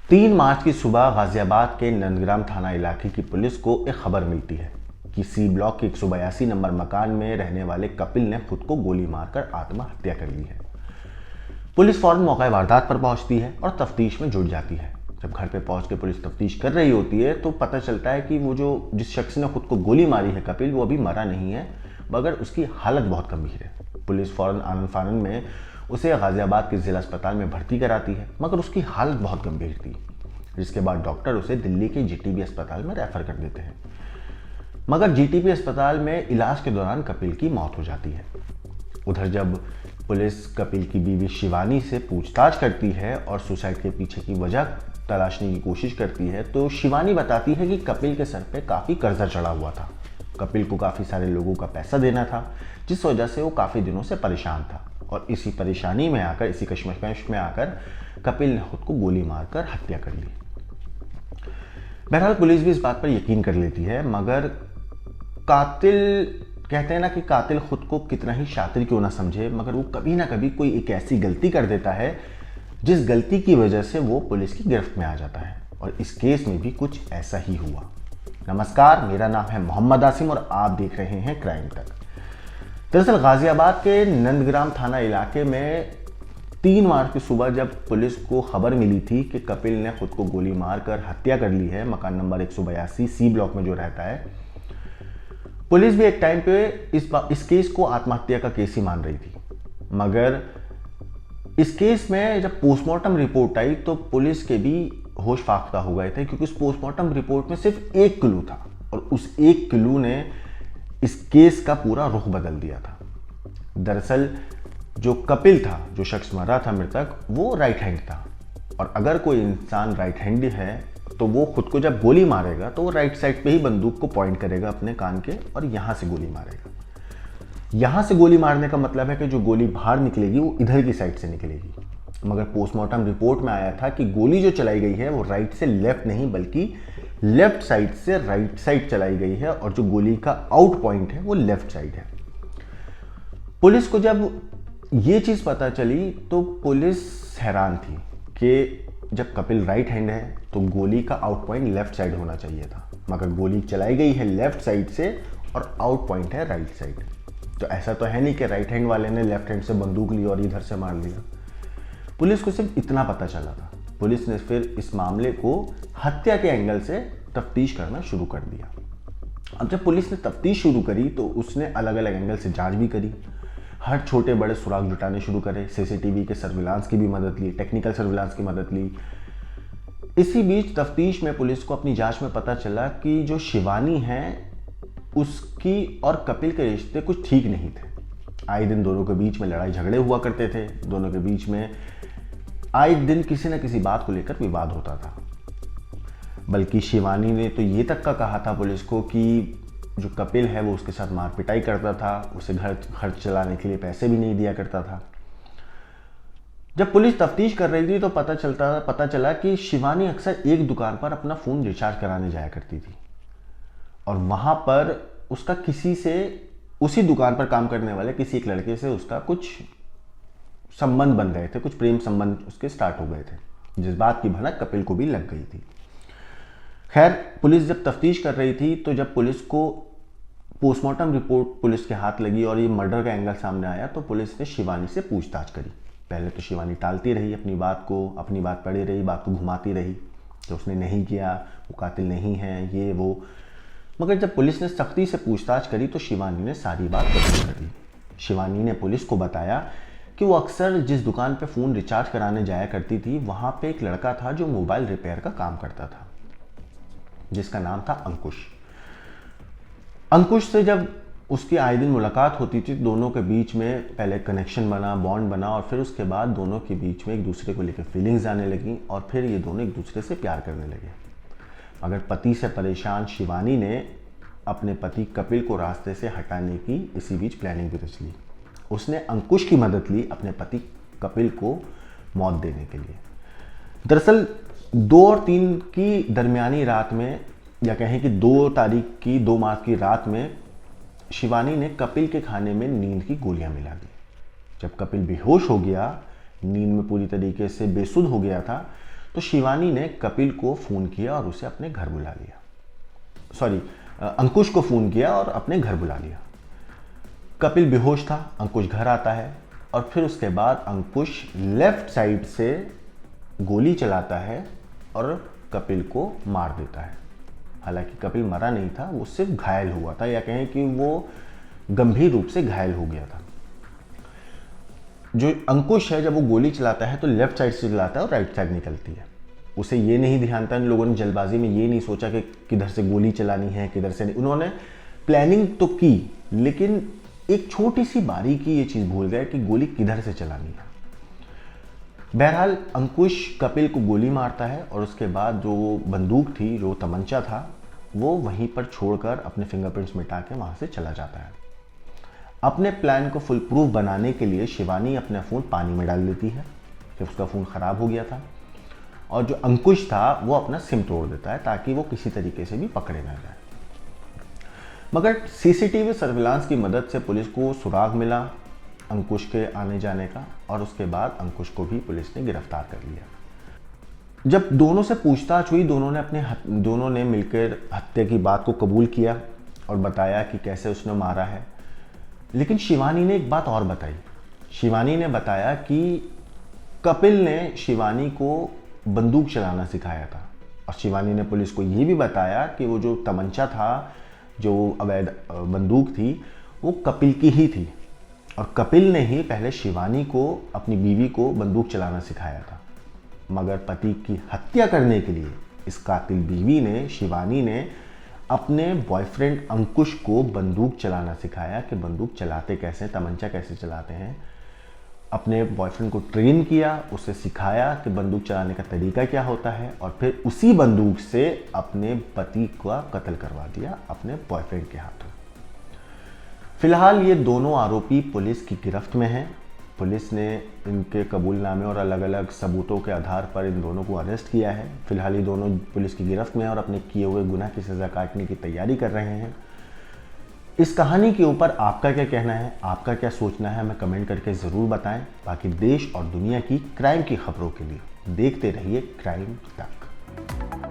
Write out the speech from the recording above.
3 मार्च की सुबह गाजियाबाद के नंदग्राम थाना इलाके की पुलिस को एक खबर मिलती है कि सी ब्लॉक के 182 नंबर मकान में रहने वाले कपिल ने खुद को गोली मारकर आत्महत्या कर ली है। पुलिस फौरन मौका वारदात पर पहुंचती है और तफ्तीश में जुट जाती है। जब घर पे पहुंच के पुलिस तफ्तीश कर रही होती है तो पता चलता है कि वो जिस शख्स ने खुद को गोली मारी है कपिल, वो अभी मरा नहीं है, मगर उसकी हालत बहुत गंभीर है। पुलिस फौरन आनन फानन में उसे गाजियाबाद के जिला अस्पताल में भर्ती कराती है, मगर उसकी हालत बहुत गंभीर थी, जिसके बाद डॉक्टर उसे दिल्ली के जीटीबी अस्पताल में रेफर कर देते हैं। मगर जीटीबी अस्पताल में इलाज के दौरान कपिल की मौत हो जाती है। उधर जब पुलिस कपिल की बीवी शिवानी से पूछताछ करती है और सुसाइड के पीछे की वजह तलाशने की कोशिश करती है तो शिवानी बताती है कि कपिल के सर पे काफ़ी कर्जा चढ़ा हुआ था। कपिल को काफ़ी सारे लोगों का पैसा देना था, जिस वजह से वो काफ़ी दिनों से परेशान था और इसी परेशानी में आकर, इसी कश्मकश में आकर कपिल ने खुद को गोली मारकर हत्या कर ली। बहरहाल पुलिस भी इस बात पर यकीन कर लेती है, मगर कातिल, कहते हैं ना कि कातिल खुद को कितना ही शातिर क्यों ना समझे, मगर वो कभी ना कभी कोई एक ऐसी गलती कर देता है जिस गलती की वजह से वो पुलिस की गिरफ्त में आ जाता है। और इस केस में भी कुछ ऐसा ही हुआ। नमस्कार, मेरा नाम है मोहम्मद आसिम और आप देख रहे हैं क्राइम तक। दरअसल गाजियाबाद के नंदग्राम थाना इलाके में 3 मार्च की सुबह जब पुलिस को खबर मिली थी कि कपिल ने खुद को गोली मारकर हत्या कर ली है मकान नंबर 182 सी ब्लॉक में जो रहता है, पुलिस भी एक टाइम पे इस केस को आत्महत्या का केस ही मान रही थी। मगर इस केस में जब पोस्टमार्टम रिपोर्ट आई तो पुलिस के भी होश फाख्ता हो गए थे, क्योंकि उस पोस्टमार्टम रिपोर्ट में सिर्फ एक क्लू था और उस एक क्लू ने इस केस का पूरा रुख बदल दिया था। दरअसल जो कपिल था, जो शख्स मरा था मृतक, वो राइट हैंड था और अगर कोई इंसान राइट हैंड है तो वो खुद को जब गोली मारेगा तो वो राइट साइड पे ही बंदूक को पॉइंट करेगा अपने कान के और यहां से गोली मारेगा। यहां से गोली मारने का मतलब है कि जो गोली बाहर निकलेगी वो इधर की साइड से निकलेगी। मगर पोस्टमार्टम रिपोर्ट में आया था कि गोली जो चलाई गई है वो राइट से लेफ्ट नहीं बल्कि लेफ्ट साइड से राइट साइड चलाई गई है और जो गोली का आउट पॉइंट है वो लेफ्ट साइड है। पुलिस को जब ये चीज पता चली तो पुलिस हैरान थी कि जब कपिल राइट हैंड है तो गोली का आउट पॉइंट लेफ्ट साइड होना चाहिए था, मगर गोली चलाई गई है लेफ्ट साइड से और आउट पॉइंट है राइट साइड। तो ऐसा तो है नहीं कि राइट हैंड वाले ने लेफ्ट हैंड से बंदूक ली और इधर से मार लिया। पुलिस को सिर्फ इतना पता चला था। पुलिस ने फिर इस मामले को हत्या के एंगल से तफ्तीश करना शुरू कर दिया। अब जब पुलिस ने तफ्तीश शुरू करी तो उसने अलग अलग एंगल से जांच भी करी, हर छोटे बड़े सुराग जुटाने शुरू करे, सीसीटीवी के सर्विलांस की भी मदद ली, टेक्निकल सर्विलांस की मदद ली। इसी बीच तफ्तीश में पुलिस को अपनी जांच में पता चला कि जो शिवानी है उसकी और कपिल के रिश्ते कुछ ठीक नहीं थे। आए दिन दोनों के बीच में लड़ाई झगड़े हुआ करते थे, दोनों के बीच में आए दिन किसी न किसी बात को लेकर विवाद होता था। बल्कि शिवानी ने तो ये तक का कहा था पुलिस को कि जो कपिल है वो उसके साथ मार पिटाई करता था, उसे घर खर्च चलाने के लिए पैसे भी नहीं दिया करता था। जब पुलिस तफ्तीश कर रही थी तो पता चला कि शिवानी अक्सर एक दुकान पर अपना फ़ोन रिचार्ज कराने जाया करती थी और वहाँ पर उसका किसी से, उसी दुकान पर काम करने वाले किसी एक लड़के से उसका कुछ संबंध बन गए थे, कुछ प्रेम संबंध उसके स्टार्ट हो गए थे, जिस बात की भनक कपिल को भी लग गई थी। खैर, पुलिस जब तफ्तीश कर रही थी तो जब पुलिस को पोस्टमार्टम रिपोर्ट पुलिस के हाथ लगी और ये मर्डर का एंगल सामने आया तो पुलिस ने शिवानी से पूछताछ करी। पहले तो शिवानी टालती रही अपनी बात पड़ी रही, बात को घुमाती रही कि उसने नहीं किया, वो कातिल नहीं है, ये वो। मगर जब पुलिस ने सख्ती से पूछताछ करी तो शिवानी ने सारी बात कबूल कर ली। शिवानी ने पुलिस को बताया कि वो अक्सर जिस दुकान पे फ़ोन रिचार्ज कराने जाया करती थी वहाँ पे एक लड़का था जो मोबाइल रिपेयर का काम करता था, जिसका नाम था अंकुश। अंकुश से जब उसकी आए दिन मुलाकात होती थी, दोनों के बीच में पहले कनेक्शन बना, बॉन्ड बना और फिर उसके बाद दोनों के बीच में एक दूसरे को लेकर फीलिंग्स आने लगी और फिर ये दोनों एक दूसरे से प्यार करने लगे। मगर पति से परेशान शिवानी ने अपने पति कपिल को रास्ते से हटाने की इसी बीच प्लानिंग भी रच ली। उसने अंकुश की मदद ली अपने पति कपिल को मौत देने के लिए। दरअसल 2 और 3 की दरमियानी रात में, या कहें कि 2 मार्च की रात में, शिवानी ने कपिल के खाने में नींद की गोलियां मिला दी। जब कपिल बेहोश हो गया, नींद में पूरी तरीके से बेसुध हो गया था, तो शिवानी ने कपिल को फ़ोन किया और उसे अपने घर बुला लिया। सॉरी, अंकुश को फ़ोन किया और अपने घर बुला लिया। कपिल बेहोश था। अंकुश घर आता है और फिर उसके बाद अंकुश लेफ्ट साइड से गोली चलाता है और कपिल को मार देता है। हालांकि कपिल मरा नहीं था, वो सिर्फ घायल हुआ था, या कहें कि वो गंभीर रूप से घायल हो गया था। जो अंकुश है, जब वो गोली चलाता है तो लेफ्ट साइड से चलाता है और राइट साइड निकलती है। उसे ये नहीं ध्यान था, इन लोगों ने जल्दबाजी में ये नहीं सोचा कि किधर से गोली चलानी है, किधर से नहीं। उन्होंने प्लानिंग तो की, लेकिन एक छोटी सी बारीकी ये चीज़ भूल गए कि गोली किधर से चलानी है। बहरहाल अंकुश कपिल को गोली मारता है और उसके बाद जो बंदूक थी, जो तमंचा था, वो वहीं पर छोड़कर अपने फिंगरप्रिंट्स मिटा के वहाँ से चला जाता है। अपने प्लान को फुल प्रूफ बनाने के लिए शिवानी अपना फ़ोन पानी में डाल देती है, जब उसका फ़ोन ख़राब हो गया था। और जो अंकुश था वो अपना सिम तोड़ देता है ताकि वो किसी तरीके से भी पकड़े ना जाए। मगर सीसीटीवी सर्विलांस की मदद से पुलिस को सुराग मिला अंकुश के आने जाने का, और उसके बाद अंकुश को भी पुलिस ने गिरफ्तार कर लिया। जब दोनों से पूछताछ हुई, दोनों ने मिलकर हत्या की बात को कबूल किया और बताया कि कैसे उसने मारा है। लेकिन शिवानी ने एक बात और बताई। शिवानी ने बताया कि कपिल ने शिवानी को बंदूक चलाना सिखाया था, और शिवानी ने पुलिस को ये भी बताया कि वो जो तमंचा था, जो अवैध बंदूक थी, वो कपिल की ही थी, और कपिल ने ही पहले शिवानी को, अपनी बीवी को बंदूक चलाना सिखाया था। मगर पति की हत्या करने के लिए इस कातिल बीवी ने, शिवानी ने, अपने बॉयफ्रेंड अंकुश को बंदूक चलाना सिखाया कि बंदूक चलाते कैसे, तमंचा कैसे चलाते हैं। अपने बॉयफ्रेंड को ट्रेन किया, उसे सिखाया कि बंदूक चलाने का तरीका क्या होता है, और फिर उसी बंदूक से अपने पति का कत्ल करवा दिया अपने बॉयफ्रेंड के हाथों। फिलहाल ये दोनों आरोपी पुलिस की गिरफ्त में हैं। पुलिस ने इनके कबूलनामे और अलग अलग सबूतों के आधार पर इन दोनों को अरेस्ट किया है। फिलहाल ये दोनों पुलिस की गिरफ्त में हैं और अपने किए हुए गुनाह की सज़ा काटने की तैयारी कर रहे हैं। इस कहानी के ऊपर आपका क्या कहना है, आपका क्या सोचना है, हमें कमेंट करके ज़रूर बताएं। बाकी देश और दुनिया की क्राइम की खबरों के लिए देखते रहिए क्राइम तक।